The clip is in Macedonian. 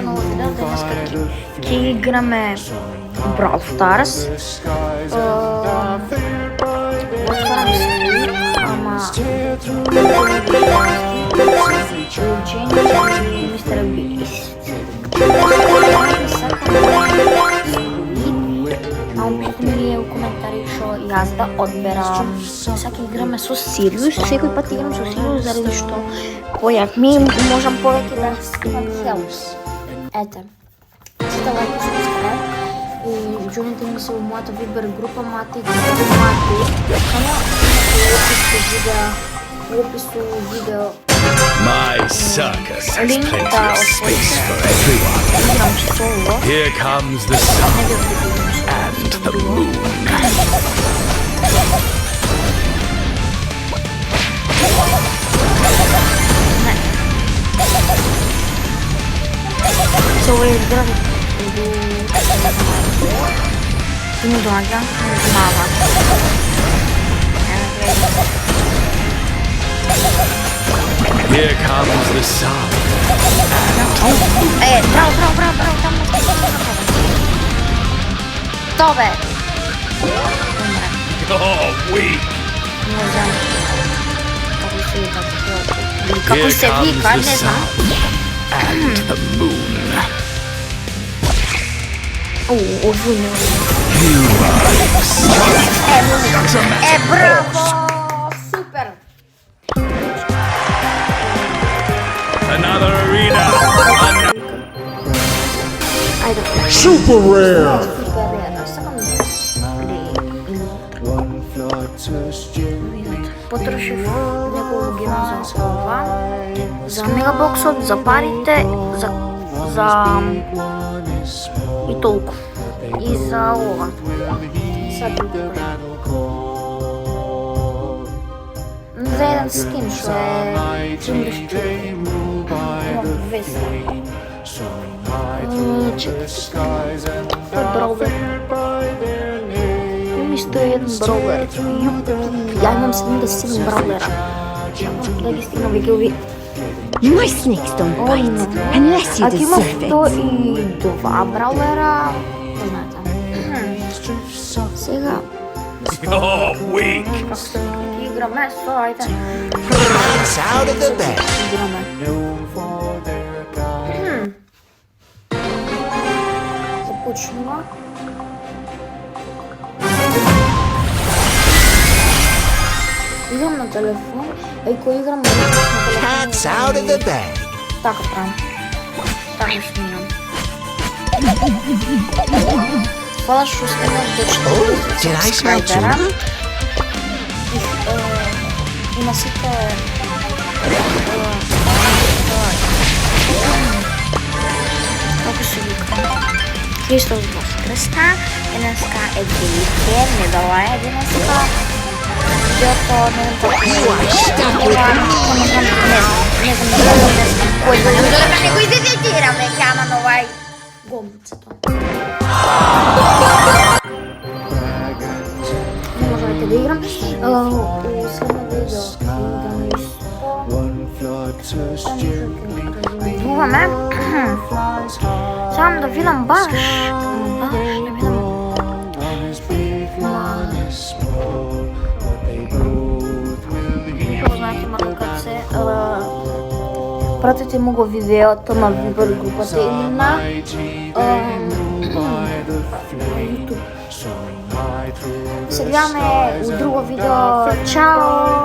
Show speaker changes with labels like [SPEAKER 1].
[SPEAKER 1] нашето ново видео. Денеска ќе играме Brawl Stars. Отварам си, ама приложение Мистер Бист. Пишете ми у коментари што јас да одберам. Сега играме со Сириус, секој пат играм со Сириус заради што појак ми можам повеќе да скинам хелс. Ете, сите лајки subscribe и джоинете ми се во мојата Viber група Мати. Само во опису видео.
[SPEAKER 2] My circus has plenty of space for everyone. Here comes the sun and the moon.
[SPEAKER 1] So we're done. Ini doang mama.
[SPEAKER 2] Here comes the sun.
[SPEAKER 1] Bravo, Dove?
[SPEAKER 2] Oh, weak.
[SPEAKER 1] Kako se vika, ne znam.
[SPEAKER 2] And the moon.
[SPEAKER 1] Ovunio.
[SPEAKER 2] You are
[SPEAKER 1] Bravo! Super!
[SPEAKER 2] another arena.
[SPEAKER 3] Super rare!
[SPEAKER 1] Потрошив неколку гема за ова, за мегабоксот, за парите, за и толку. И за ова. За еден скин, што е Чиндешчу. Има 200. Тој браулер. Ми 101 браулер. Ја имам 77 браулера. Да ги стигна веќе ови.
[SPEAKER 4] My snakes don't bite unless you
[SPEAKER 1] Ако имам
[SPEAKER 4] deserve it.
[SPEAKER 1] 102 браулера, знаете. Сега
[SPEAKER 2] Oh, weak.
[SPEAKER 1] играме со, ајде.
[SPEAKER 3] It's out of the bag.
[SPEAKER 1] Играме. Започнува. Играм на телефон, и кој играм на телефон.
[SPEAKER 3] Cat's out of the bag.
[SPEAKER 1] Така правам. Така снимам. Фала што стигнав до 40
[SPEAKER 3] Did I smell
[SPEAKER 1] сабскрайбера.
[SPEAKER 3] tuna?
[SPEAKER 1] И на сите како се вика? Христос воскресна, денеска е велике, недела е денеска. Видеото не знам како
[SPEAKER 3] You are stuck with
[SPEAKER 1] некој се сетира ме ќама на овај гомцето. Не можете да играм. У следно видео играм исто. Разумуваме. Само да видам баш да видам. Знаете, кога се пратите му го видеото на Viber групата или на YouTube. Се гледаме у друго видео. Чао!